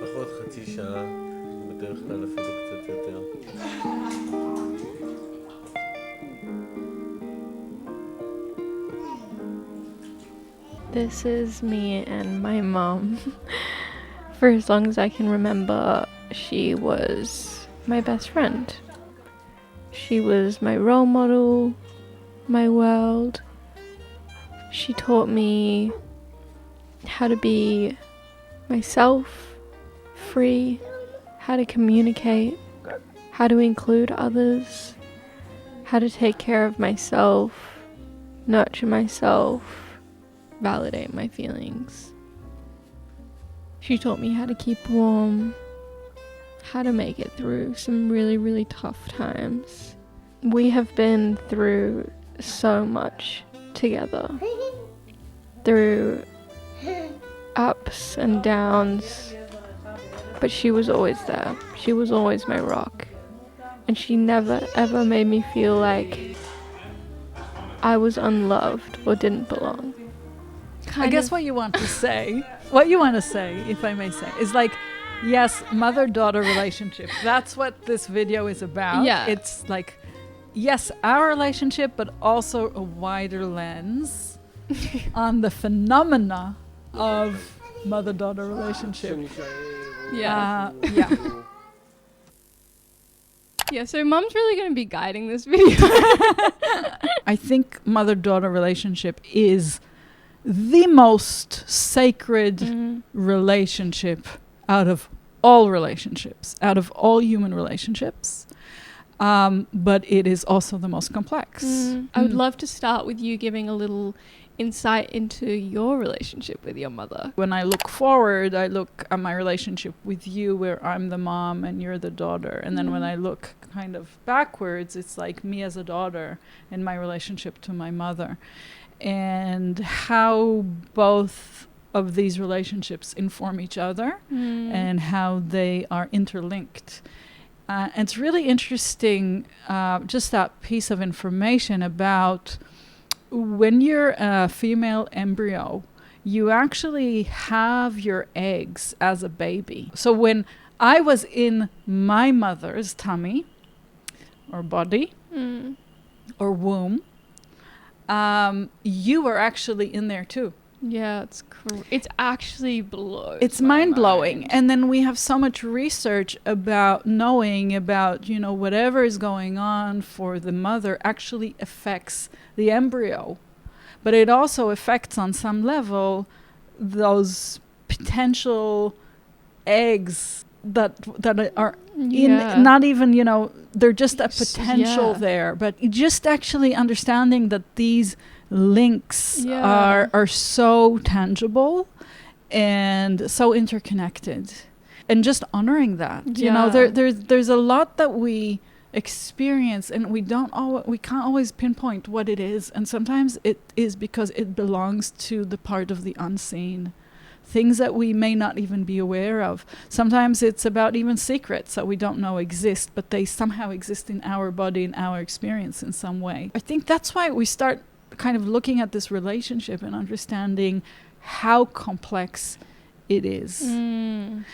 לפחות חצי שעה, בדרך כלל אפילו קצת יותר. This is me and my mom. For as long as I can remember, she was my best friend. She was my role model, my world. She taught me how to be myself, free, how to communicate, how to include others, how to take care of myself, nurture myself, validate my feelings. She taught me how to keep warm, how to make it through some really, really tough times. We have been through so much together, through ups and downs, but she was always there. She was always my rock, and she never ever made me feel like I was unloved or didn't belong. I guess what you want to say, if I may say, is like, yes, mother-daughter relationship. That's what this video is about. Yeah. It's like, yes, our relationship, but also a wider lens on the phenomena of mother-daughter relationship. Yeah. Yeah. Yeah, so Mom's really going to be guiding this video. I think mother-daughter relationship is the most sacred relationship out of all relationships, out of all human relationships. But it is also the most complex. I would love to start with you giving a little insight into your relationship with your mother. When I look forward, I look at my relationship with you, where I'm the mom and you're the daughter. And then when I look kind of backwards, it's like me as a daughter and my relationship to my mother. And how both of these relationships inform each other and how they are interlinked. And it's really interesting, just that piece of information about when you're a female embryo, you actually have your eggs as a baby. So when I was in my mother's tummy or body or womb, you were actually in there too. Yeah, it's actually blows. It's mind-blowing. And then we have so much research about knowing about, you know, whatever is going on for the mother actually affects the embryo. But it also affects on some level those potential eggs that are in, not even, you know, they're just a potential there. But just actually understanding that these links are so tangible and so interconnected, and just honoring that. You know, there's a lot that we experience and we can't always pinpoint what it is, and sometimes it is because it belongs to the part of the unseen, things that we may not even be aware of. Sometimes it's about even secrets that we don't know exist, but they somehow exist in our body, in our experience in some way. I think that's why we start kind of looking at this relationship and understanding how complex it is. And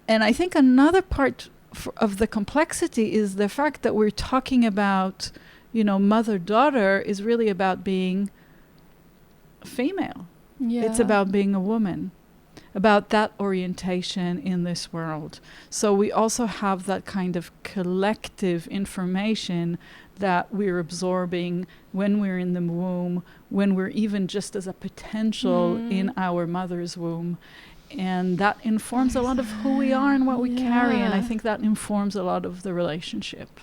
I think another part of the complexity is the fact that we're talking about, you know, mother-daughter is really about being female. It's about being a woman, about that orientation in this world. So we also have that kind of collective information that we're absorbing when we're in the womb, when we're even just as a potential in our mother's womb. And that informs a lot of who we are and what we carry. And I think that informs a lot of the relationship.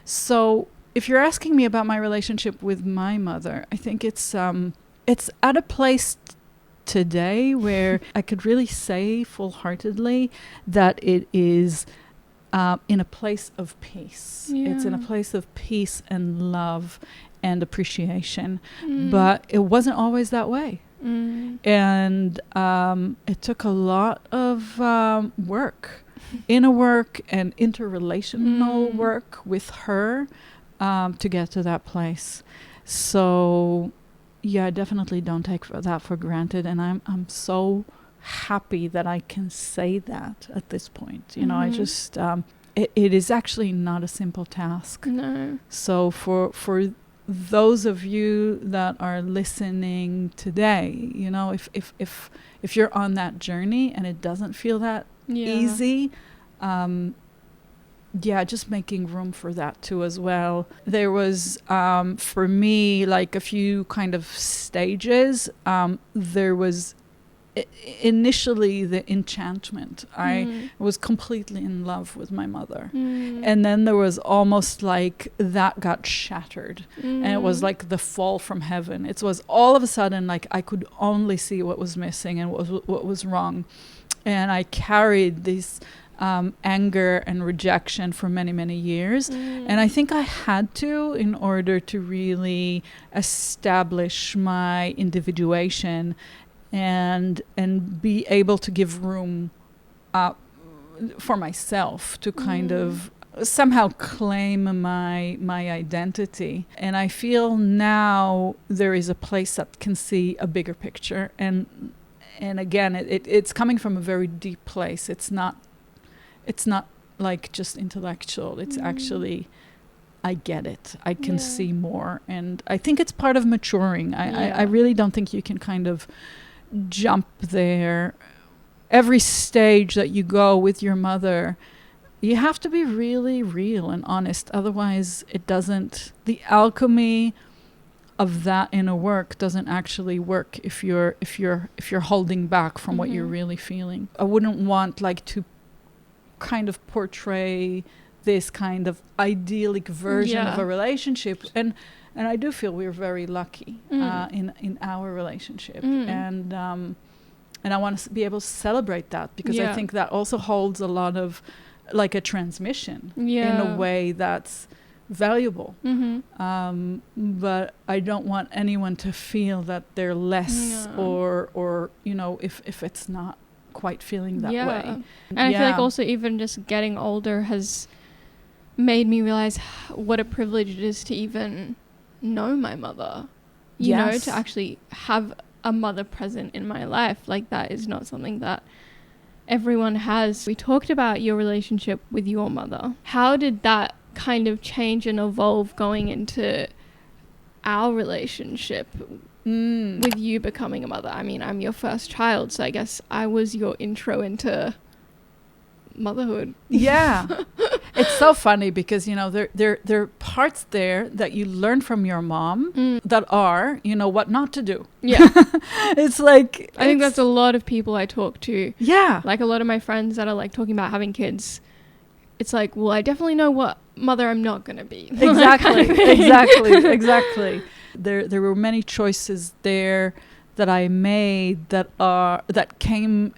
So if you're asking me about my relationship with my mother, I think it's at a place today where I could really say full-heartedly that it is in a place of peace. It's in a place of peace and love and appreciation. But it wasn't always that way. And it took a lot of work, inner work and interrelational work with her to get to that place. So yeah, I definitely don't take that for granted. And I'm so happy that I can say that at this point. You know, I just, it is actually not a simple task. No. So for those of you that are listening today, you know, if you're on that journey and it doesn't feel that easy, just making room for that too as well. There was, for me, like a few kind of stages. There was initially the enchantment. I was completely in love with my mother. And then there was almost like that got shattered. And it was like the fall from heaven. It was all of a sudden like I could only see what was missing and what was wrong. And I carried this anger and rejection for many, many years. And I think I had to, in order to really establish my individuation and be able to give room for myself to kind of somehow claim my identity. And I feel now there is a place that can see a bigger picture. And again, it's coming from a very deep place. It's not like just intellectual. It's actually, I get it. I can see more. And I think it's part of maturing. I really don't think you can kind of jump there. Every stage that you go with your mother, you have to be really real and honest. Otherwise, the alchemy of that inner work doesn't actually work if you're holding back from what you're really feeling. I wouldn't want like to kind of portray this kind of idyllic version of a relationship, and I do feel we're very lucky in our relationship, and I want to be able to celebrate that, because I think that also holds a lot of like a transmission in a way that's valuable. But I don't want anyone to feel that they're less or you know, if it's not quite feeling that way. And I feel like also even just getting older has made me realize what a privilege it is to even know my mother. You know, to actually have a mother present in my life. Like, that is not something that everyone has. We talked about your relationship with your mother. How did that kind of change and evolve going into our relationship with you becoming a mother? I mean, I'm your first child, so I guess I was your intro into motherhood. Yeah. It's so funny because, you know, there are parts there that you learn from your mom that are, you know, what not to do. Yeah. It's like, I think that's a lot of people I talk to. Yeah. Like a lot of my friends that are like talking about having kids. It's like, well, I definitely know what mother I'm not going to be. Exactly. There were many choices there that I made that came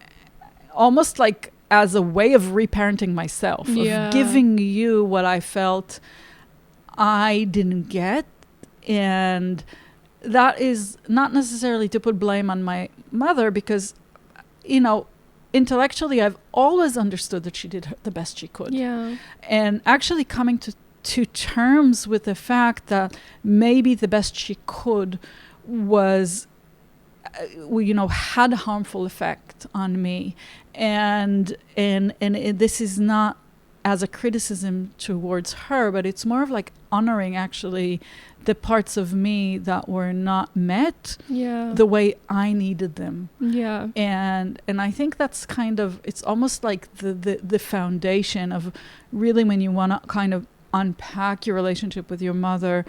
almost like as a way of reparenting myself, of giving you what I felt I didn't get. And that is not necessarily to put blame on my mother, because, you know, intellectually I've always understood that she did the best she could. Yeah. And actually coming to terms with the fact that maybe the best she could was, you know, had a harmful effect on me. And this is not as a criticism towards her, but it's more of like honoring actually the parts of me that were not met the way I needed them. Yeah. And I think that's kind of, it's almost like the foundation of really when you want to kind of unpack your relationship with your mother.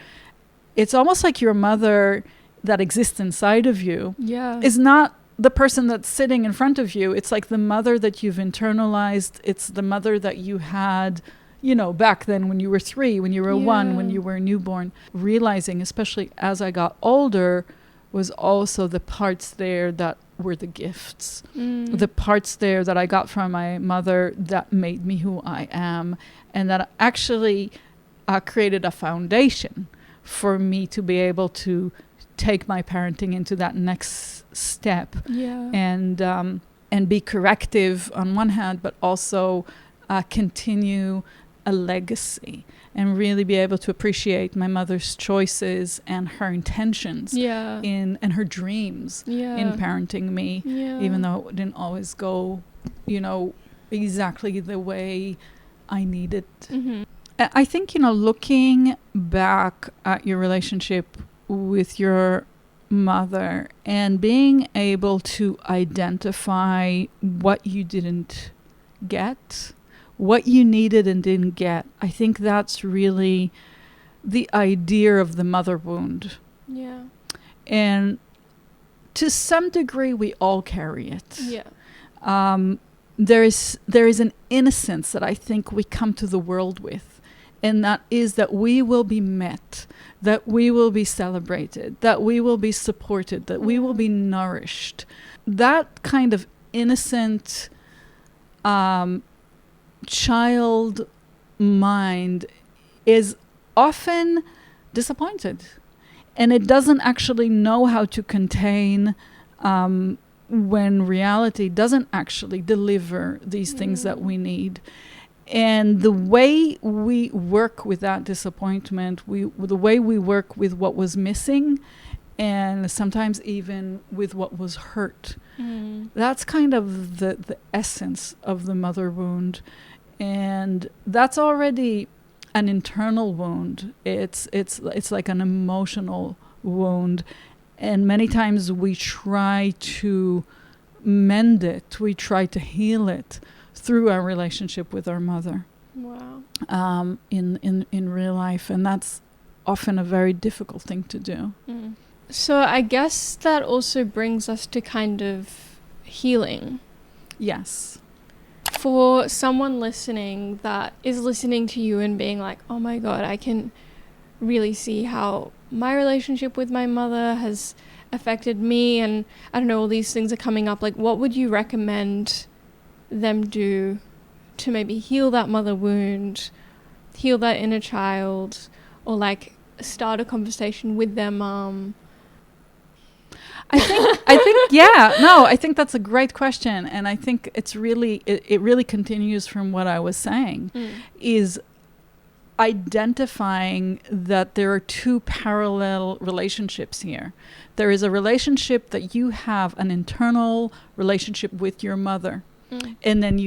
It's almost like your mother that exists inside of you is not the person that's sitting in front of you. It's like the mother that you've internalized. It's the mother that you had, you know, back then when you were 3, when you were 1, when you were a newborn. Realizing, especially as I got older, was also the parts there that were the gifts. The parts there that I got from my mother that made me who I am, and that actually created a foundation for me to be able to take my parenting into that next step, and be corrective on one hand, but also continue a legacy and really be able to appreciate my mother's choices and her intentions Yeah. and her dreams Yeah. in parenting me, Yeah. even though it didn't always go, exactly the way I needed. Mm-hmm. I think, looking back at your relationship with your mother and being able to identify what you didn't get, what you needed and didn't get, I think that's really the idea of the mother wound. Yeah. And to some degree, we all carry it. Yeah. There is an innocence that I think we come to the world with, and that is that we will be met, that we will be celebrated, that we will be supported, that we will be nourished. That kind of innocent child mind is often disappointed, and it doesn't actually know how to contain when reality doesn't actually deliver these things that we need. And the way we work with that disappointment, the way we work with what was missing, and sometimes even with what was hurt, that's kind of the essence of the mother wound. And that's already an internal wound. It's like an emotional wound. And many times we try to mend it, we try to heal it through our relationship with our mother. Wow. In real life. And that's often a very difficult thing to do. So I guess that also brings us to kind of healing. Yes. For someone listening that is listening to you and being like, oh my God, I can really see how my relationship with my mother has affected me, and I don't know, all these things are coming up. Like, what would you recommend them do to maybe heal that mother wound, heal that inner child, or like start a conversation with their mom? I think that's a great question. And I think it's really, it really continues from what I was saying, is identifying that there are two parallel relationships here. There is a relationship that you have, an internal relationship with your mother. And then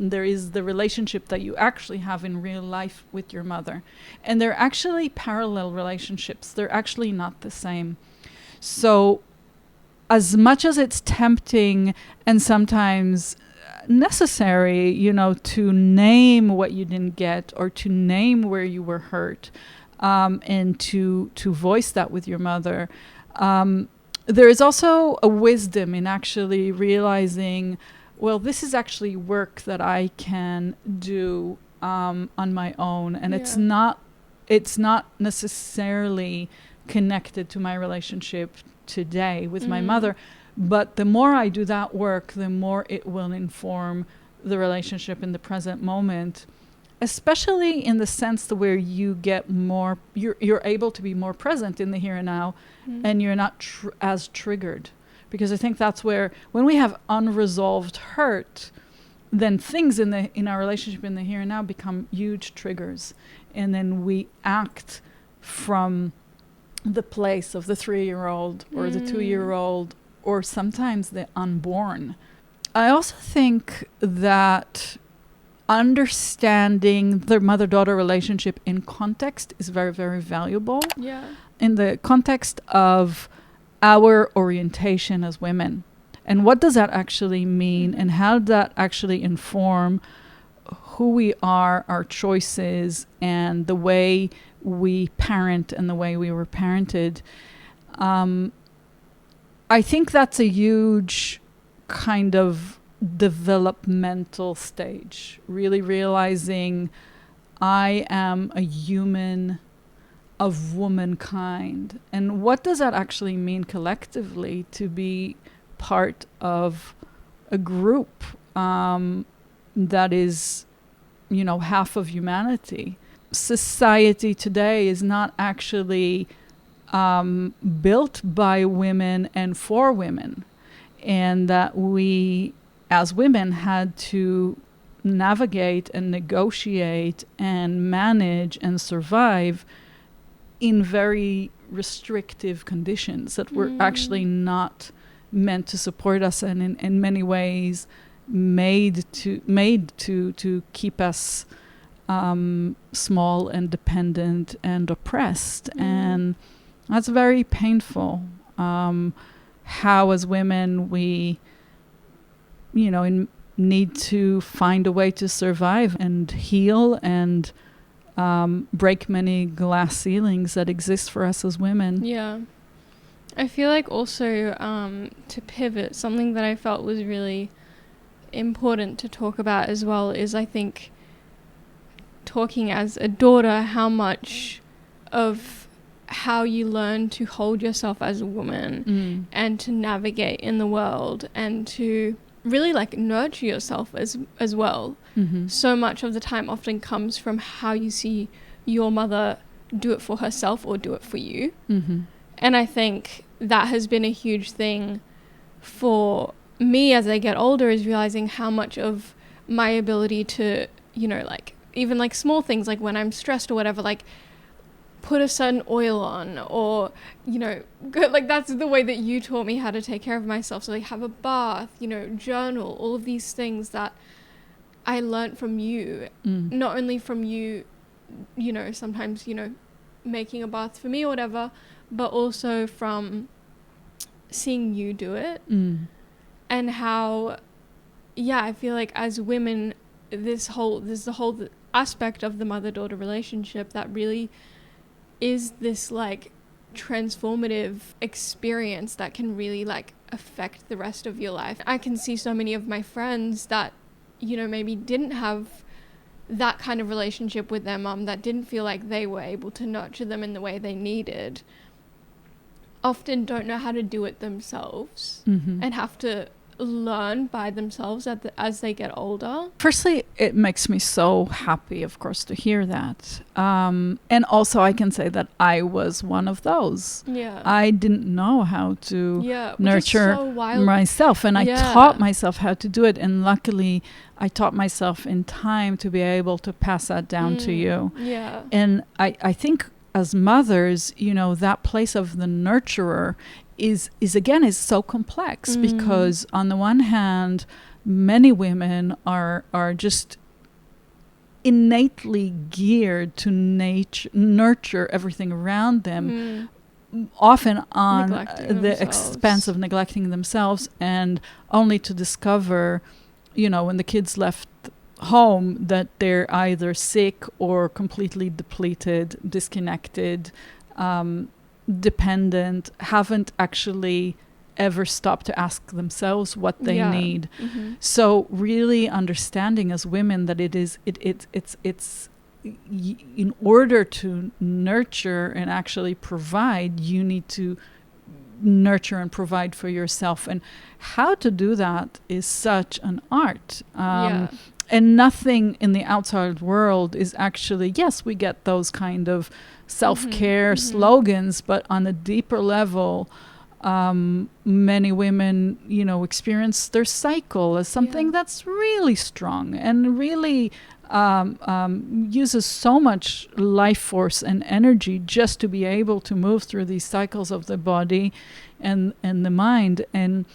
there is the relationship that you actually have in real life with your mother. And they're actually parallel relationships. They're actually not the same. So as much as it's tempting and sometimes necessary, to name what you didn't get or to name where you were hurt, and to voice that with your mother, there is also a wisdom in actually realizing, well, this is actually work that I can do on my own, and it's not necessarily connected to my relationship today with my mother. But the more I do that work, the more it will inform the relationship in the present moment, especially in the sense that where you get more, you're able to be more present in the here and now, and you're not as triggered. Because I think that's where, when we have unresolved hurt, then things in our relationship in the here and now become huge triggers. And then we act from the place of the 3-year-old or the 2-year-old, or sometimes the unborn. I also think that understanding the mother-daughter relationship in context is very, very valuable. Yeah. In the context of our orientation as women. And what does that actually mean? And how does that actually inform who we are, our choices, and the way we parent and the way we were parented? I think that's a huge kind of developmental stage. Really realizing I am a human of womankind. And what does that actually mean collectively to be part of a group that is, half of humanity? Society today is not actually built by women and for women, and that we as women had to navigate and negotiate and manage and survive in very restrictive conditions that were actually not meant to support us, and in many ways made to keep us small and dependent and oppressed. And that's very painful. How as women we need to find a way to survive and heal and break many glass ceilings that exist for us as women. Yeah. I feel like also to pivot, something that I felt was really important to talk about as well is, I think, talking as a daughter, how much of how you learn to hold yourself as a woman and to navigate in the world and to really like nurture yourself as well. So much of the time often comes from how you see your mother do it for herself or do it for you. And I think that has been a huge thing for me as I get older, is realizing how much of my ability to, like even like small things, like when I'm stressed or whatever, like put a certain oil on, or like that's the way that you taught me how to take care of myself. So like have a bath, journal, all of these things that I learned from you, not only from you, sometimes making a bath for me or whatever, but also from seeing you do it. And how I feel like as women, there's the whole aspect of the mother-daughter relationship that really is this like transformative experience that can really like affect the rest of your life. I can see so many of my friends that maybe didn't have that kind of relationship with their mom, that didn't feel like they were able to nurture them in the way they needed, often don't know how to do it themselves and have to learn by themselves as they get older. Firstly, it makes me so happy, of course, to hear that. And also I can say that I was one of those. Yeah. I didn't know how to nurture so myself, and I taught myself how to do it. And luckily, I taught myself in time to be able to pass that down to you. Yeah. And I think as mothers, that place of the nurturer is so complex, because on the one hand, many women are just innately geared to nurture everything around them, often on the expense of neglecting themselves, and only to discover, when the kids left home, that they're either sick or completely depleted, disconnected, dependent, haven't actually ever stopped to ask themselves what they need. So really understanding as women that it's in order to nurture and actually provide, you need to nurture and provide for yourself. And how to do that is such an art. And nothing in the outside world is actually, yes, we get those kind of self-care slogans, but on a deeper level, many women, experience their cycle as something that's really strong and really uses so much life force and energy just to be able to move through these cycles of the body and the mind. And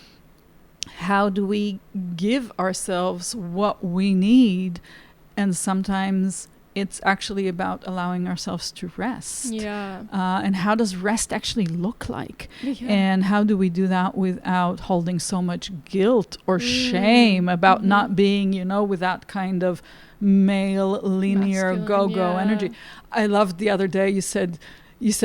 how do we give ourselves what we need? And sometimes it's actually about allowing ourselves to rest. And how does rest actually look like? And how do we do that without holding so much guilt or shame about not being, with that kind of male linear go-go energy? I loved the other day you said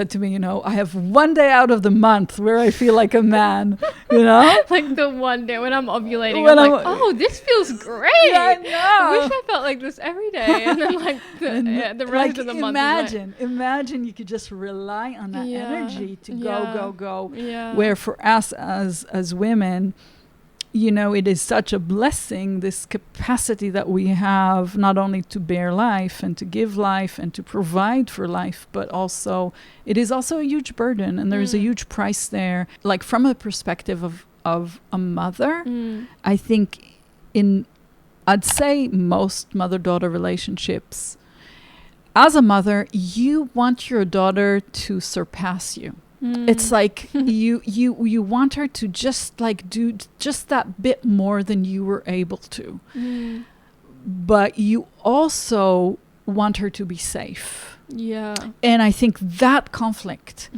to me, I have one day out of the month where I feel like a man, Like the one day when I'm ovulating, I'm like, oh, this feels great. Yeah, I know. I wish I felt like this every day. And then like the rest of the month. Imagine you could just rely on that energy to go. Yeah. Where for us as women, it is such a blessing, this capacity that we have, not only to bear life and to give life and to provide for life, but also it is also a huge burden, and there's a huge price there. Like from a perspective of a mother, I think in I'd say most mother-daughter relationships, as a mother, you want your daughter to surpass you. It's like you want her to just like do just that bit more than you were able to. But you also want her to be safe. Yeah. And I think that conflict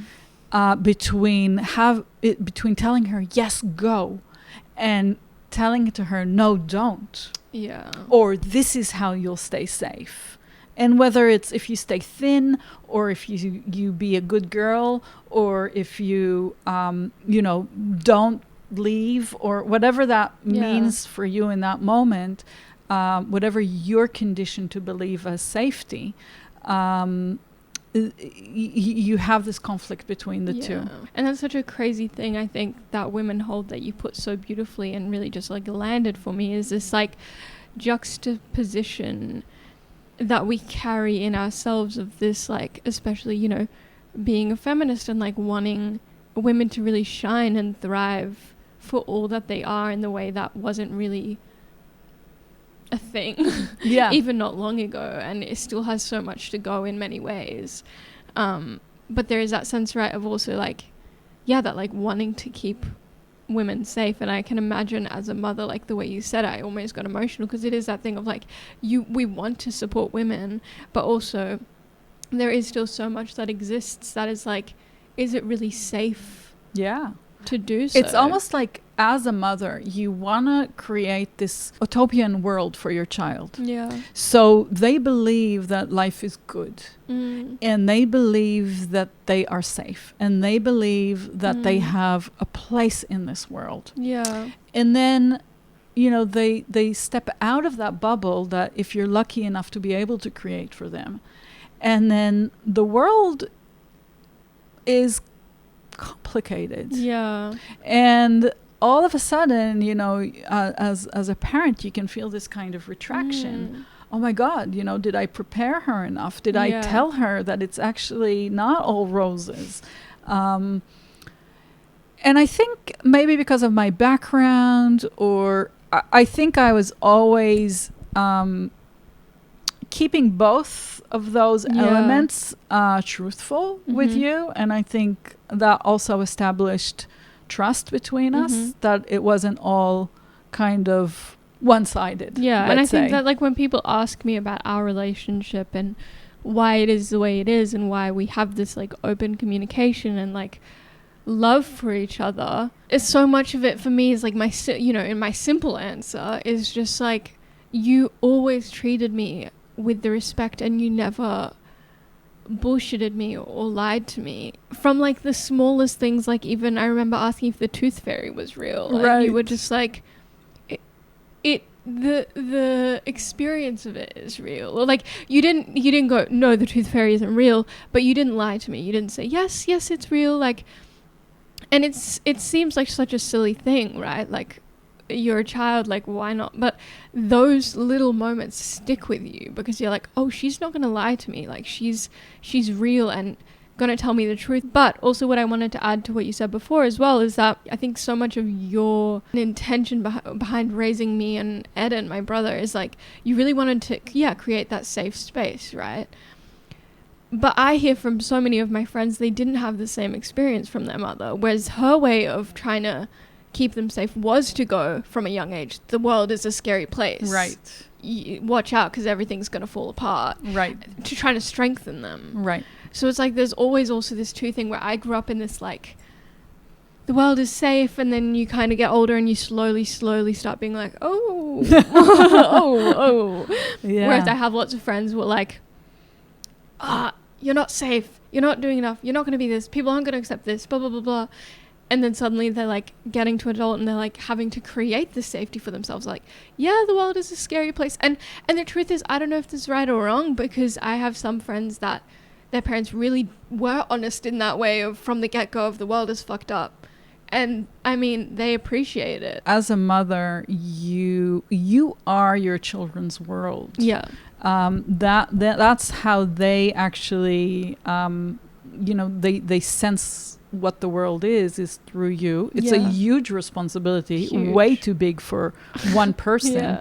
between telling her yes, go, and telling to her no, don't. Yeah. Or this is how you'll stay safe. And whether it's if you stay thin, or if you be a good girl, or if you don't leave, or whatever that means for you in that moment, whatever you're conditioned to believe as safety, you have this conflict between the two. And that's such a crazy thing, I think, that women hold, that you put so beautifully and really just like landed for me, is this like juxtaposition that we carry in ourselves of this, like, especially, you know, being a feminist and like wanting women to really shine and thrive for all that they are in the way that wasn't really a thing even not long ago, and it still has so much to go in many ways, but there is that sense, right, of also like that like wanting to keep women safe. And I can imagine as a mother, like the way you said it, I almost got emotional, because it is that thing of like we want to support women, but also there is still so much that exists that is like, is it really safe to do so? It's almost like, as a mother, you want to create this utopian world for your child. So they believe that life is good, and they believe that they are safe, and they believe that they have a place in this world. And then, you know, they step out of that bubble that if you're lucky enough to be able to create for them, and then the world is complicated. And all of a sudden, you know, as a parent, you can feel this kind of retraction. Oh my God, you know, did I prepare her enough? Did I tell her that it's actually not all roses? And I think maybe because of my background, or I think I was always keeping both of those elements truthful with you. And I think that also established trust between us, that it wasn't all kind of one-sided. And I think that like when people ask me about our relationship and why it is the way it is, and why we have this like open communication and like love for each other, is so much of it for me is like my in my simple answer is just like, you always treated me with the respect, and you never bullshitted me or lied to me, from like the smallest things. Like even I remember asking if the tooth fairy was real, and you were just like, the experience of it is real. Or like you didn't go, no, the tooth fairy isn't real, but you didn't lie to me. You didn't say yes it's real. Like, and it seems like such a silly thing, right? Like, you're a child, like why not? But those little moments stick with you, because you're like, oh, she's not gonna lie to me, like she's real and gonna tell me the truth. But also what I wanted to add to what you said before as well is that I think so much of your intention behind raising me and Eden, my brother, is like you really wanted to create that safe space, right? But I hear from so many of my friends, they didn't have the same experience from their mother, whereas her way of trying to keep them safe was to go from a young age, the world is a scary place, right? Watch out, because everything's going to fall apart, right? To try to strengthen them, right? So it's like there's always also this two thing where I grew up in this like the world is safe, and then you kind of get older and you slowly start being like, oh whereas I have lots of friends who are like, you're not safe, you're not doing enough, you're not going to be this, people aren't going to accept this, blah blah blah blah. And then suddenly they're like getting to adult and they're like having to create this safety for themselves. Like, yeah, the world is a scary place. And the truth is, I don't know if this is right or wrong, because I have some friends that their parents really were honest in that way of from the get-go of the world is fucked up. And I mean, they appreciate it. As a mother, you are your children's world. That's how they actually, they sense what the world is through you. It's a huge responsibility, way too big for one person.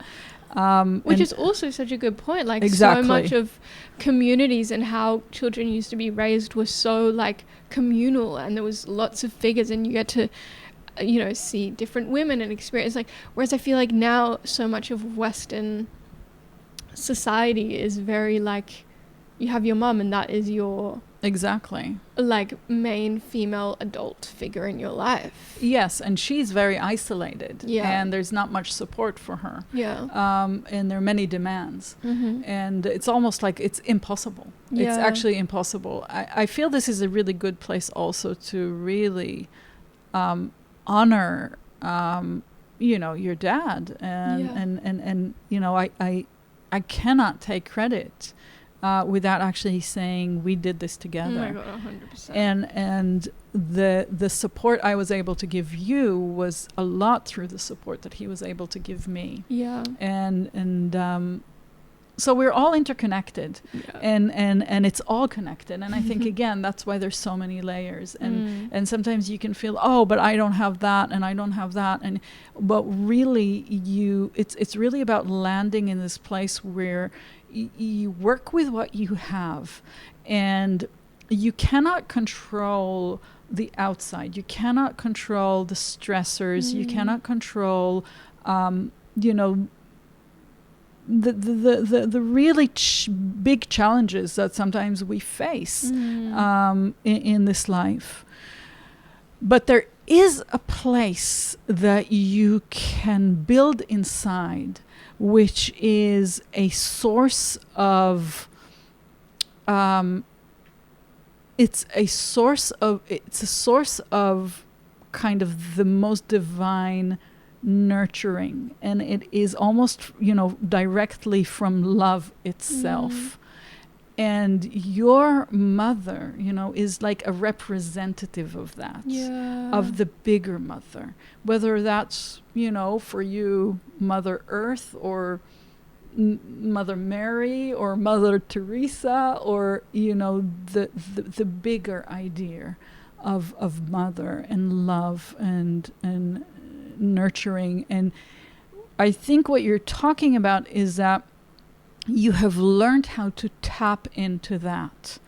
Which is also such a good point. Like Exactly. so much of communities and how children used to be raised was so like communal, and there was lots of figures, and you get to, you know, see different women and experience. Like, whereas I feel like now so much of Western society is very like, you have your mum and that is your Exactly. like main female adult figure in your life. Yes, and she's very isolated. Yeah. And there's not much support for her. Yeah. And there are many demands. Mm-hmm. And it's almost like it's impossible. It's Yeah. actually impossible. I feel this is a really good place also to really honor, you know, your dad. And you know, I cannot take credit without actually saying we did this together. Oh my God, 100%. And the support I was able to give you was a lot through the support that he was able to give me. Yeah. And so we're all interconnected. Yeah. And it's all connected. And I think again that's why there's so many layers. And sometimes you can feel, oh, but I don't have that and I don't have that, but really it's really about landing in this place where you work with what you have, and you cannot control the outside. You cannot control the stressors. You cannot control, you know, the really big challenges that sometimes we face in this life. But there is a place that you can build inside, which is a source of it's a source of kind of the most divine nurturing, and it is almost, you know, directly from love itself. And your mother, you know, is like a representative of that, of the bigger mother, whether that's, you know, for you, Mother Earth or Mother Mary or Mother Teresa, or, you know, the bigger idea of mother and love and nurturing. And I think what you're talking about is that you have learned how to tap into that.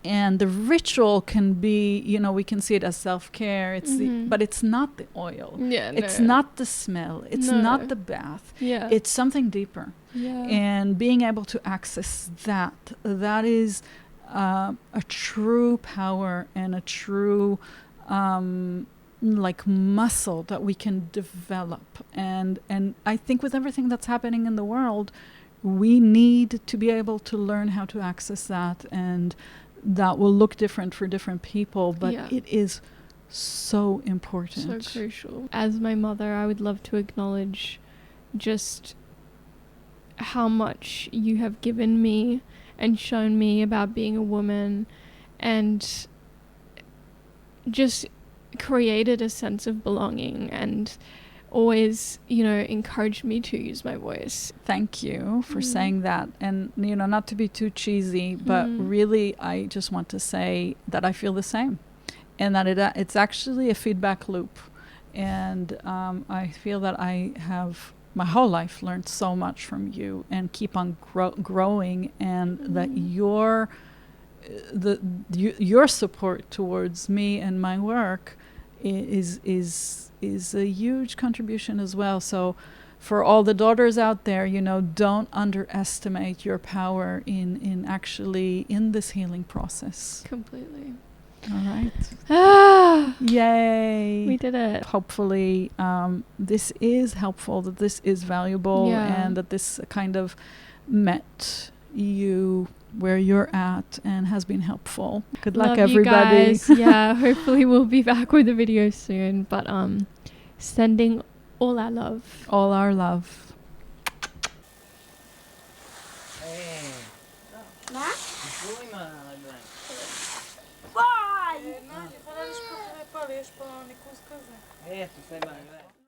And the ritual can be, you know, we can see it as self-care. It's but it's not the oil. Yeah, it's not the smell. It's not the bath. Yeah. It's something deeper. Yeah. And being able to access that is a true power and a true like muscle that we can develop. And I think with everything that's happening in the world, we need to be able to learn how to access that, and that will look different for different people, but it is so important. So crucial. As my mother, I would love to acknowledge just how much you have given me and shown me about being a woman, and just created a sense of belonging, and always, you know, encouraged me to use my voice. Thank you for saying that. And, you know, not to be too cheesy, but really I just want to say that I feel the same, and that it's actually a feedback loop. And I feel that I have my whole life learned so much from you and keep on growing, and that your support towards me and my work is a huge contribution as well. So for all the daughters out there, you know, don't underestimate your power in actually in this healing process. Completely. All right. Ah, Yay. we did it. Hopefully this is helpful, that this is valuable, and that this kind of met you where you're at and has been helpful. Good luck, everybody. You guys. Yeah, hopefully we'll be back with a video soon, but sending all our love. All our love. Vai! Não, eu vou lá para os para ali, para onde é que